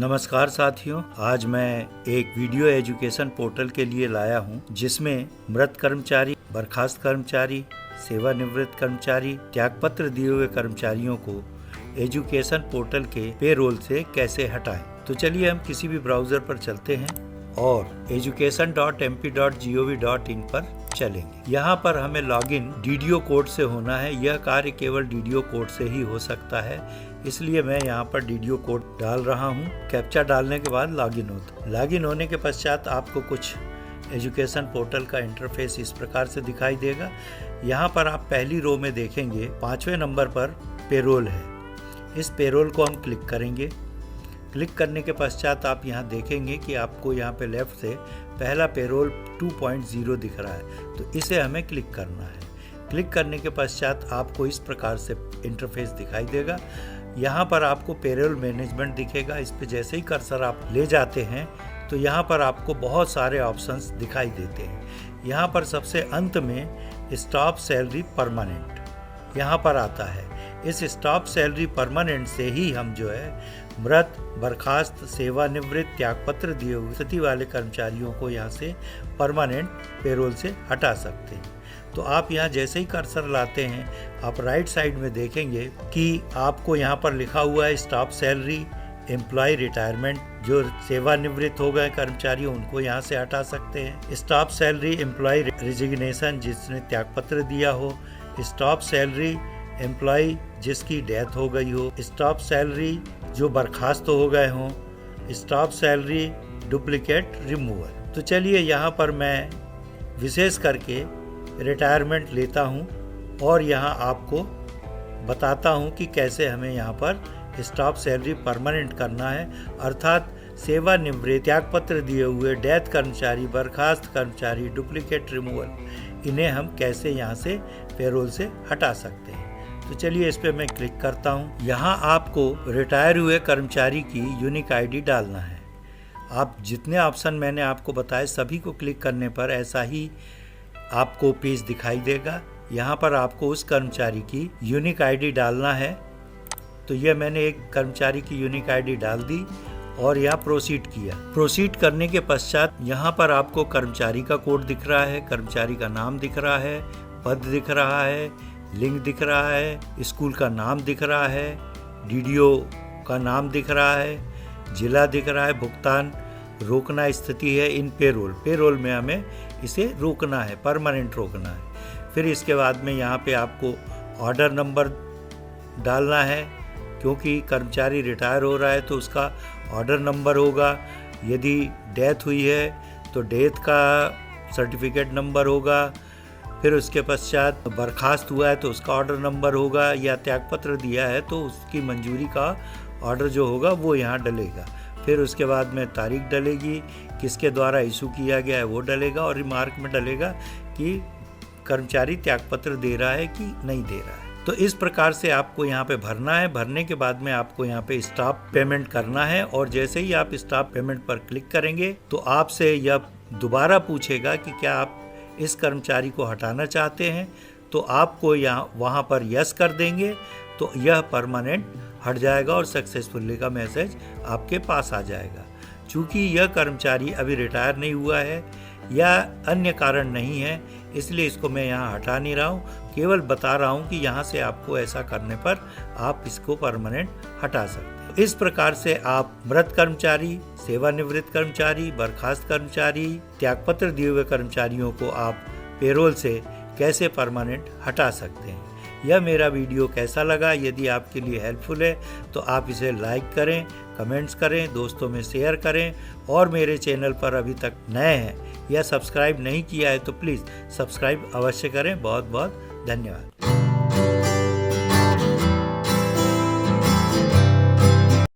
नमस्कार साथियों, आज मैं एक वीडियो एजुकेशन पोर्टल के लिए लाया हूं, जिसमें मृत कर्मचारी, बर्खास्त कर्मचारी, सेवानिवृत्त कर्मचारी, त्यागपत्र दिए हुए कर्मचारियों को एजुकेशन पोर्टल के पेरोल से कैसे हटाएं। तो चलिए हम किसी भी ब्राउजर पर चलते हैं और education.mp.gov.in पर चलेंगे। यहाँ पर हमें लॉगिन डीडीओ कोड से होना है। यह कार्य केवल डीडीओ कोड से ही हो सकता है, इसलिए मैं यहाँ पर डीडीओ कोड डाल रहा हूँ। कैप्चा डालने के बाद लॉगिन होता है। लॉगिन होने के पश्चात आपको कुछ एजुकेशन पोर्टल का इंटरफेस इस प्रकार से दिखाई देगा। यहाँ पर आप पहली रो में देखेंगे 5वें नंबर पर पेरोल है। इस पेरोल को हम क्लिक करेंगे। क्लिक करने के पश्चात आप यहाँ देखेंगे कि आपको यहाँ पे लेफ्ट से पहला पेरोल 2.0 दिख रहा है, तो इसे हमें क्लिक करना है। क्लिक करने के पश्चात आपको इस प्रकार से इंटरफेस दिखाई देगा। यहाँ पर आपको पेरोल मैनेजमेंट दिखेगा। इस पे जैसे ही कर्सर आप ले जाते हैं तो यहाँ पर आपको बहुत सारे ऑप्शंस दिखाई देते हैं। यहाँ पर सबसे अंत में स्टाफ सैलरी परमानेंट यहाँ पर आता है। इस स्टाफ सैलरी परमानेंट से ही हम जो है मृत, बर्खास्त, सेवानिवृत्त, त्यागपत्र दिए हुए स्थिति वाले कर्मचारियों को यहाँ से परमानेंट पेरोल से हटा सकते हैं। तो आप यहाँ जैसे ही कर्सर लाते हैं, आप राइट साइड में देखेंगे कि आपको यहाँ पर लिखा हुआ है स्टाफ सैलरी, एम्प्लॉय रिटायरमेंट। जो सेवानिवृत्त हो गए कर्मचारी उनको यहाँ से हटा सकते हैं। स्टाफ सैलरी एम्प्लॉय रिजिग्नेशन, जिसने त्यागपत्र दिया हो। स्टाफ सैलरी एम्प्लॉय जिसकी डेथ हो गई हो। स्टाफ सैलरी जो बर्खास्त हो गए हों। Staff salary duplicate removal. तो चलिए यहाँ पर मैं विशेष करके रिटायरमेंट लेता हूँ और यहाँ आपको बताता हूँ कि कैसे हमें यहाँ पर स्टाफ सैलरी परमानेंट करना है, अर्थात सेवानिवृत्त, त्यागपत्र दिए हुए, डेथ कर्मचारी, बर्खास्त कर्मचारी, डुप्लीकेट रिमूवल, इन्हें हम कैसे यहाँ से पेरोल से हटा सकते हैं। तो चलिए इस पे मैं क्लिक करता हूँ। यहाँ आपको रिटायर हुए कर्मचारी की यूनिक आईडी डालना है। आप जितने ऑप्शन मैंने आपको बताए सभी को क्लिक करने पर ऐसा ही आपको पेज दिखाई देगा। यहाँ पर आपको उस कर्मचारी की यूनिक आईडी डालना है। तो यह मैंने एक कर्मचारी की यूनिक आईडी डाल दी और यहाँ प्रोसीड किया। प्रोसीड करने के पश्चात यहाँ पर आपको कर्मचारी का कोड दिख रहा है, कर्मचारी का नाम दिख रहा है, पद दिख रहा है, लिंग दिख रहा है, स्कूल का नाम दिख रहा है, डीडीओ का नाम दिख रहा है, जिला दिख रहा है, भुगतान रोकना स्थिति है इन पेरोल में हमें इसे रोकना है, परमानेंट रोकना है। फिर इसके बाद में यहाँ पे आपको ऑर्डर नंबर डालना है, क्योंकि कर्मचारी रिटायर हो रहा है तो उसका ऑर्डर नंबर होगा। यदि डेथ हुई है तो डेथ का सर्टिफिकेट नंबर होगा। फिर उसके पश्चात बर्खास्त हुआ है तो उसका ऑर्डर नंबर होगा, या त्यागपत्र दिया है तो उसकी मंजूरी का ऑर्डर जो होगा वो यहाँ डलेगा। फिर उसके बाद में तारीख डलेगी, किसके द्वारा इशू किया गया है वो डलेगा, और रिमार्क में डलेगा कि कर्मचारी त्यागपत्र दे रहा है कि नहीं दे रहा है। तो इस प्रकार से आपको यहाँ पे भरना है। भरने के बाद में आपको यहाँ पे स्टाफ पेमेंट करना है, और जैसे ही आप स्टाफ पेमेंट पर क्लिक करेंगे तो आपसे यह दोबारा पूछेगा कि क्या आप इस कर्मचारी को हटाना चाहते हैं। तो आपको वहाँ पर यस कर देंगे तो यह परमानेंट हट जाएगा और सक्सेसफुली का मैसेज आपके पास आ जाएगा। चूँकि यह कर्मचारी अभी रिटायर नहीं हुआ है या अन्य कारण नहीं है, इसलिए इसको मैं यहाँ हटा नहीं रहा हूँ, केवल बता रहा हूँ कि यहाँ से आपको ऐसा करने पर आप इसको परमानेंट हटा सकते हैं। इस प्रकार से आप मृत कर्मचारी, सेवानिवृत्त कर्मचारी, बर्खास्त कर्मचारी, त्यागपत्र दिए हुए कर्मचारियों को आप पेरोल से कैसे परमानेंट हटा सकते हैं। यह मेरा वीडियो कैसा लगा? यदि आपके लिए हेल्पफुल है तो आप इसे लाइक करें, कमेंट्स करें, दोस्तों में शेयर करें, और मेरे चैनल पर अभी तक नए हैं या सब्सक्राइब नहीं किया है तो प्लीज़ सब्सक्राइब अवश्य करें। बहुत बहुत धन्यवाद।